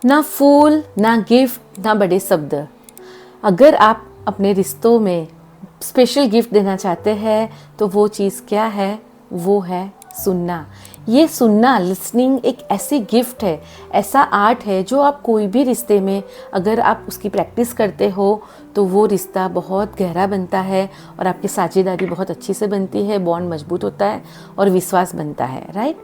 ना फूल, ना गिफ्ट, ना बड़े शब्द। अगर आप अपने रिश्तों में स्पेशल गिफ्ट देना चाहते हैं तो वो चीज़ क्या है? वो है सुनना। ये सुनना, लिसनिंग एक ऐसी गिफ्ट है, ऐसा आर्ट है जो आप कोई भी रिश्ते में अगर आप उसकी प्रैक्टिस करते हो तो वो रिश्ता बहुत गहरा बनता है और आपकी साझेदारी बहुत अच्छी से बनती है, बॉन्ड मजबूत होता है और विश्वास बनता है, राइट?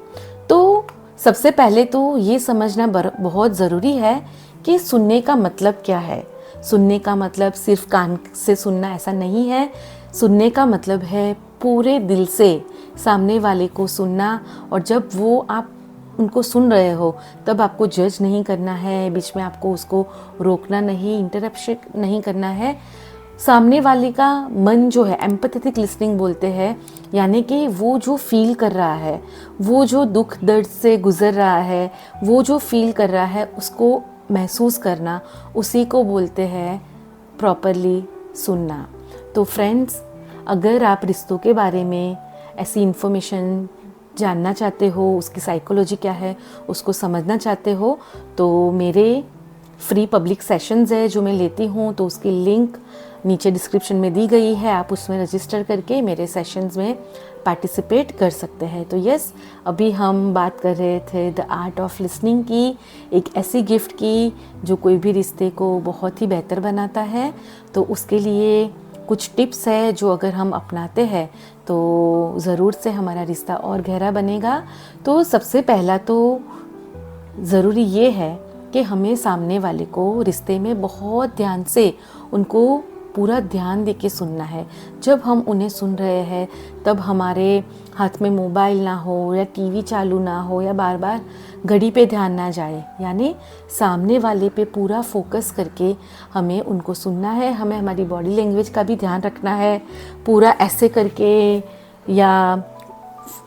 तो सबसे पहले तो ये समझना बहुत ज़रूरी है कि सुनने का मतलब क्या है। सुनने का मतलब सिर्फ कान से सुनना ऐसा नहीं है। सुनने का मतलब है पूरे दिल से सामने वाले को सुनना, और जब वो आप उनको सुन रहे हो तब आपको जज नहीं करना है, बीच में आपको उसको रोकना नहीं, इंटरप्शन नहीं करना है। सामने वाले का मन जो है, एम्पैथेटिक लिसनिंग बोलते हैं, यानी कि वो जो फील कर रहा है, वो जो दुख दर्द से गुज़र रहा है, वो जो फील कर रहा है उसको महसूस करना, उसी को बोलते हैं प्रॉपरली सुनना। तो फ्रेंड्स, अगर आप रिश्तों के बारे में ऐसी इन्फॉर्मेशन जानना चाहते हो, उसकी साइकोलॉजी क्या है उसको समझना चाहते हो, तो मेरे फ्री पब्लिक सेशंस है जो मैं लेती हूँ, तो उसकी लिंक नीचे डिस्क्रिप्शन में दी गई है। आप उसमें रजिस्टर करके मेरे सेशंस में पार्टिसिपेट कर सकते हैं। तो यस, अभी हम बात कर रहे थे द आर्ट ऑफ लिसनिंग की, एक ऐसी गिफ्ट की जो कोई भी रिश्ते को बहुत ही बेहतर बनाता है। तो उसके लिए कुछ टिप्स है जो अगर हम अपनाते हैं तो ज़रूर से हमारा रिश्ता और गहरा बनेगा। तो सबसे पहला तो ज़रूरी ये है कि हमें सामने वाले को रिश्ते में बहुत ध्यान से उनको पूरा ध्यान दे के सुनना है। जब हम उन्हें सुन रहे हैं तब हमारे हाथ में मोबाइल ना हो या टीवी चालू ना हो या बार बार घड़ी पे ध्यान ना जाए, यानी सामने वाले पे पूरा फोकस करके हमें उनको सुनना है। हमें हमारी बॉडी लैंग्वेज का भी ध्यान रखना है, पूरा ऐसे करके या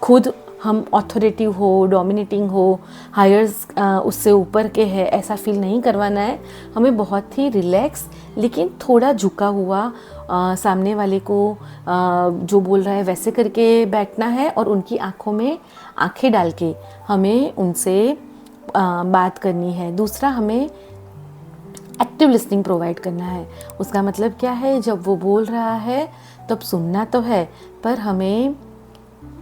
खुद हम ऑथोरिटिव हो, डोमिनेटिंग हो, हायर्स उससे ऊपर के है, ऐसा फील नहीं करवाना है। हमें बहुत ही रिलैक्स लेकिन थोड़ा झुका हुआ सामने वाले को जो बोल रहा है वैसे करके बैठना है, और उनकी आँखों में आँखें डाल के हमें उनसे बात करनी है। दूसरा, हमें एक्टिव लिसनिंग प्रोवाइड करना है। उसका मतलब क्या है? जब वो बोल रहा है तब सुनना तो है, पर हमें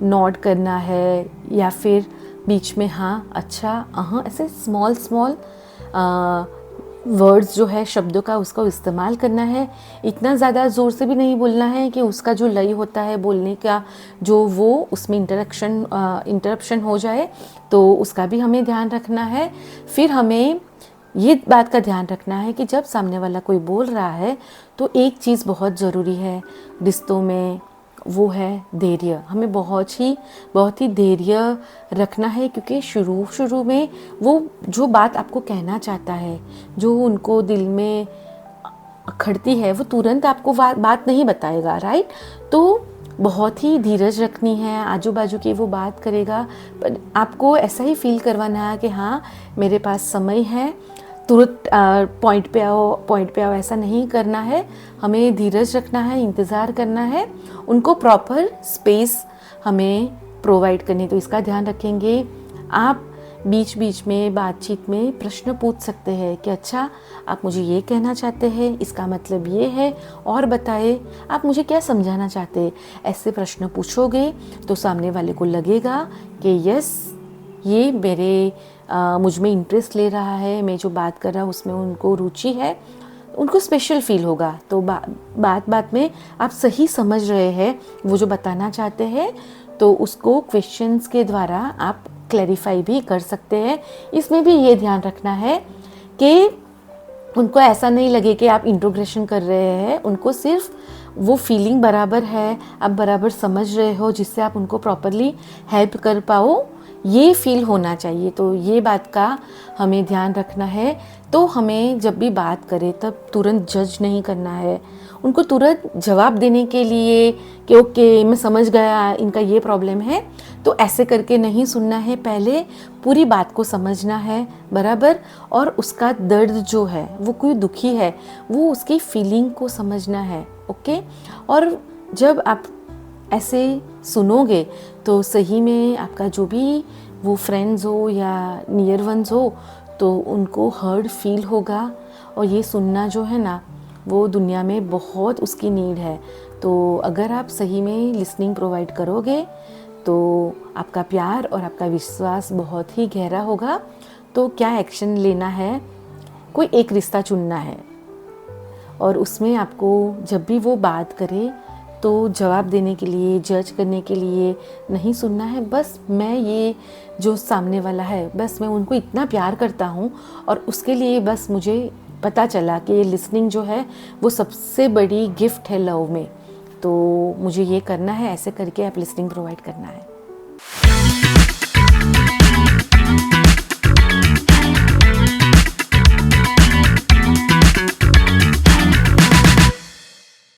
नॉड करना है या फिर बीच में हाँ, अच्छा, ऐसे स्मॉल स्मॉल वर्ड्स जो है, शब्दों का उसका इस्तेमाल करना है। इतना ज़्यादा ज़ोर से भी नहीं बोलना है कि उसका जो लय होता है बोलने का, जो वो उसमें इंटरप्शन हो जाए, तो उसका भी हमें ध्यान रखना है। फिर हमें ये बात का ध्यान रखना है कि जब सामने वाला कोई बोल रहा है तो एक चीज़ बहुत ज़रूरी है रिश्तों में, वो है धैर्य। हमें बहुत ही धैर्य रखना है, क्योंकि शुरू में वो जो बात आपको कहना चाहता है, जो उनको दिल में अखड़ती है, वो तुरंत आपको बात नहीं बताएगा, राइट? तो बहुत ही धीरज रखनी है। आजू बाजू की वो बात करेगा पर आपको ऐसा ही फील करवाना है कि हाँ, मेरे पास समय है, तुरंत पॉइंट पे आओ, ऐसा नहीं करना है। हमें धीरज रखना है, इंतज़ार करना है, उनको प्रॉपर स्पेस हमें प्रोवाइड करनी। तो इसका ध्यान रखेंगे। आप बीच बीच में बातचीत में प्रश्न पूछ सकते हैं कि अच्छा, आप मुझे ये कहना चाहते हैं, इसका मतलब ये है, और बताए आप मुझे क्या समझाना चाहते हैं। ऐसे प्रश्न पूछोगे तो सामने वाले को लगेगा कि यस, ये मुझ में इंटरेस्ट ले रहा है, मैं जो बात कर रहा हूँ उसमें उनको रुचि है, उनको स्पेशल फील होगा। तो बात में आप सही समझ रहे हैं वो जो बताना चाहते हैं, तो उसको क्वेश्चंस के द्वारा आप क्लैरिफाई भी कर सकते हैं। इसमें भी ये ध्यान रखना है कि उनको ऐसा नहीं लगे कि आप इंट्रोग्रेशन कर रहे हैं, उनको सिर्फ वो फीलिंग बराबर है, आप बराबर समझ रहे हो, जिससे आप उनको प्रॉपरली हेल्प कर पाओ, ये फील होना चाहिए। तो ये बात का हमें ध्यान रखना है। तो हमें जब भी बात करें तब तुरंत जज नहीं करना है, उनको तुरंत जवाब देने के लिए कि ओके, मैं समझ गया, इनका ये प्रॉब्लम है, तो ऐसे करके नहीं सुनना है। पहले पूरी बात को समझना है बराबर, और उसका दर्द जो है, वो कोई दुखी है, वो उसकी फीलिंग को समझना है, ओके। और जब आप ऐसे सुनोगे तो सही में आपका जो भी वो फ्रेंड्स हो या नियर वंस हो, तो उनको हर्ट फील होगा। और ये सुनना जो है ना, वो दुनिया में बहुत उसकी नीड है। तो अगर आप सही में लिसनिंग प्रोवाइड करोगे तो आपका प्यार और आपका विश्वास बहुत ही गहरा होगा। तो क्या एक्शन लेना है, कोई एक रिश्ता चुनना है और उसमें आपको जब भी वो बात करे तो जवाब देने के लिए, जज करने के लिए नहीं सुनना है। बस मैं ये जो सामने वाला है, बस मैं उनको इतना प्यार करता हूँ और उसके लिए बस मुझे पता चला कि ये लिसनिंग जो है वो सबसे बड़ी गिफ्ट है लव में। तो मुझे ये करना है, ऐसे करके आप लिसनिंग प्रोवाइड करना है।